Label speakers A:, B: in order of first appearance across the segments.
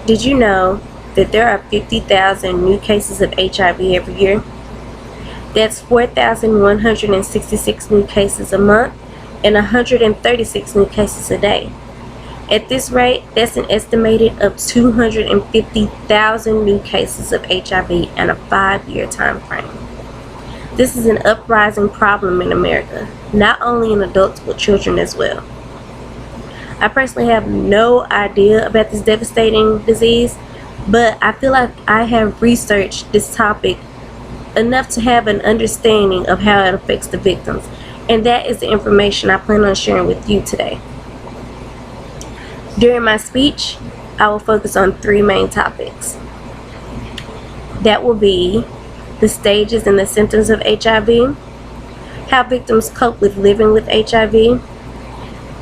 A: Did you know that there are 50,000 new cases of HIV every year? That's 4,166 new cases a month and 136 new cases a day. At this rate, that's an estimated of 250,000 new cases of HIV in a 5-year time frame. This is an uprising problem in America, not only in adults but children as well. I personally have no idea about this devastating disease, but I feel like I have researched this topic enough to have an understanding of how it affects the victims, and that is the information I plan on sharing with you today. During my speech, I will focus on 3 main topics. That will be the stages and the symptoms of HIV, how victims cope with living with HIV,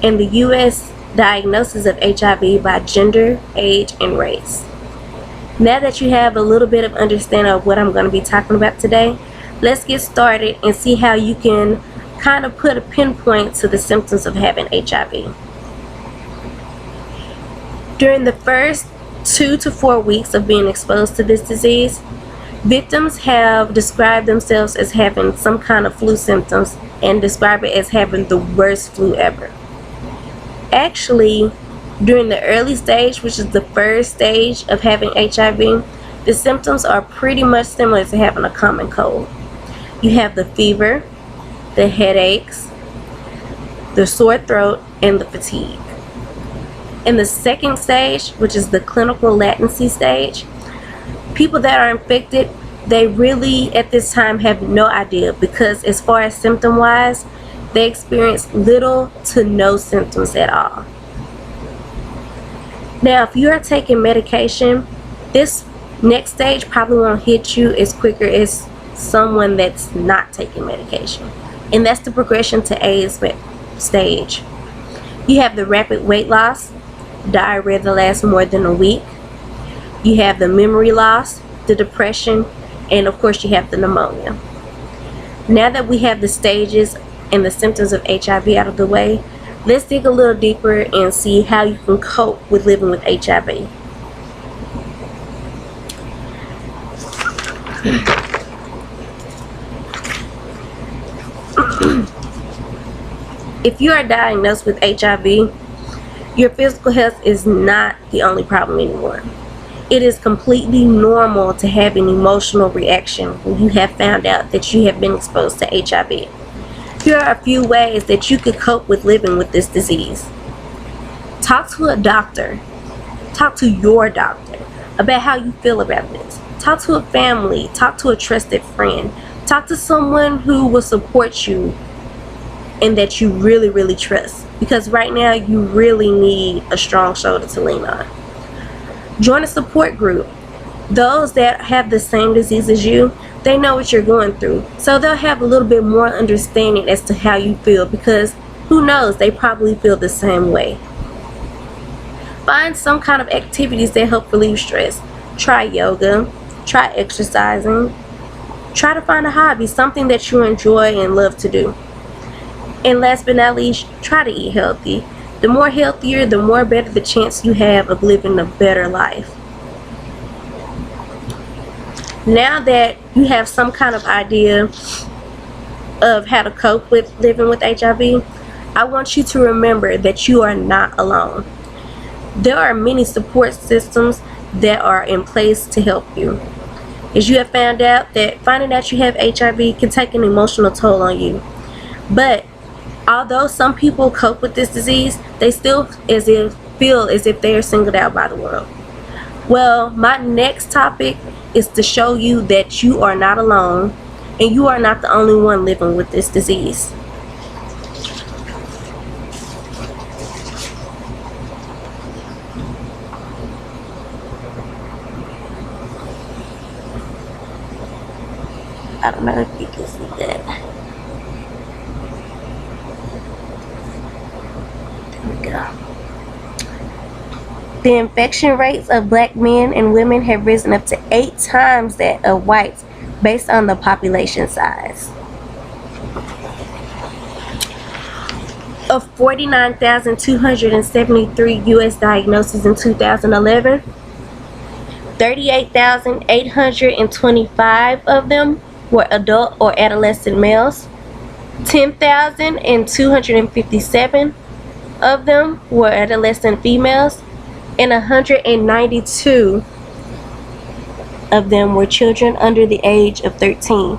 A: and the U.S. diagnosis of HIV by gender, age, and race. Now that you have a little bit of understanding of what I'm going to be talking about today, let's get started and see how you can kind of put a pinpoint to the symptoms of having HIV. During the first 2 to 4 weeks of being exposed to this disease, victims have described themselves as having some kind of flu symptoms and describe it as having the worst flu ever. Actually, during the early stage, which is the first stage of having HIV, the symptoms are pretty much similar to having a common cold. You have the fever, the headaches, the sore throat, and the fatigue. In the second stage, which is the clinical latency stage, people that are infected, they really at this time have no idea, because as far as symptom wise, they experience little to no symptoms at all. Now, if you are taking medication, this next stage probably won't hit you as quicker as someone that's not taking medication, and that's the progression to AIDS stage. You have the rapid weight loss, diarrhea that lasts more than a week. You have the memory loss, the depression, and of course you have the pneumonia. Now that we have the stages and the symptoms of HIV out of the way, let's dig a little deeper and see how you can cope with living with HIV. If you are diagnosed with HIV, your physical health is not the only problem anymore. It is completely normal to have an emotional reaction when you have found out that you have been exposed to HIV. Here are a few ways that you could cope with living with this disease. Talk to a doctor. Talk to your doctor about how you feel about this. Talk to a family. Talk to a trusted friend. Talk to someone who will support you and that you really, really trust. Because right now you really need a strong shoulder to lean on. Join a support group. Those that have the same disease as you, they know what you're going through, so they'll have a little bit more understanding as to how you feel, because who knows, they probably feel the same way. Find some kind of activities that help relieve stress. Try yoga, try exercising, try to find a hobby, something that you enjoy and love to do. And last but not least, try to eat healthy. The more healthier, the more better the chance you have of living a better life. Now that you have some kind of idea of how to cope with living with HIV, I want you to remember that you are not alone. There are many support systems that are in place to help you. As you have found out that finding out you have HIV can take an emotional toll on you. But although some people cope with this disease, they still feel as if they are singled out by the world. Well, my next topic is to show you that you are not alone and you are not the only one living with this disease. I don't know if you can see that. There we go. The infection rates of black men and women have risen up to 8 times that of whites based on the population size. Of 49,273 U.S. diagnoses in 2011, 38,825 of them were adult or adolescent males. 10,257 of them were adolescent females, and 192 of them were children under the age of 13.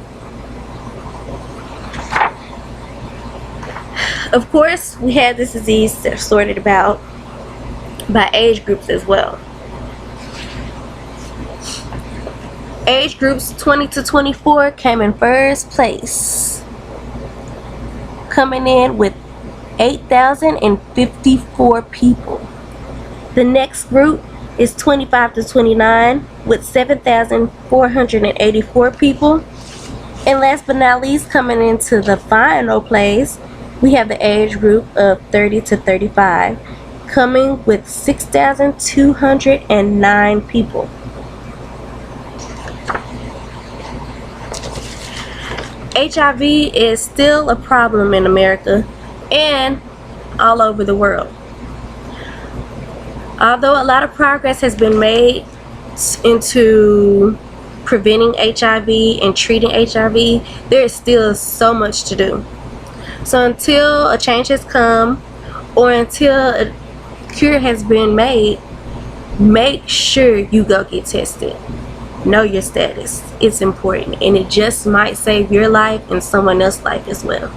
A: Of course, we had this disease sorted about by age groups as well. Age groups 20 to 24 came in first place, coming in with 8,054 people. The next group is 25 to 29 with 7,484 people. And last but not least, coming into the final place, we have the age group of 30 to 35, coming with 6,209 people. HIV is still a problem in America and all over the world. Although a lot of progress has been made into preventing HIV and treating HIV, there is still so much to do. So until a change has come, or until a cure has been made, make sure you go get tested. Know your status. It's important, and it just might save your life and someone else's life as well.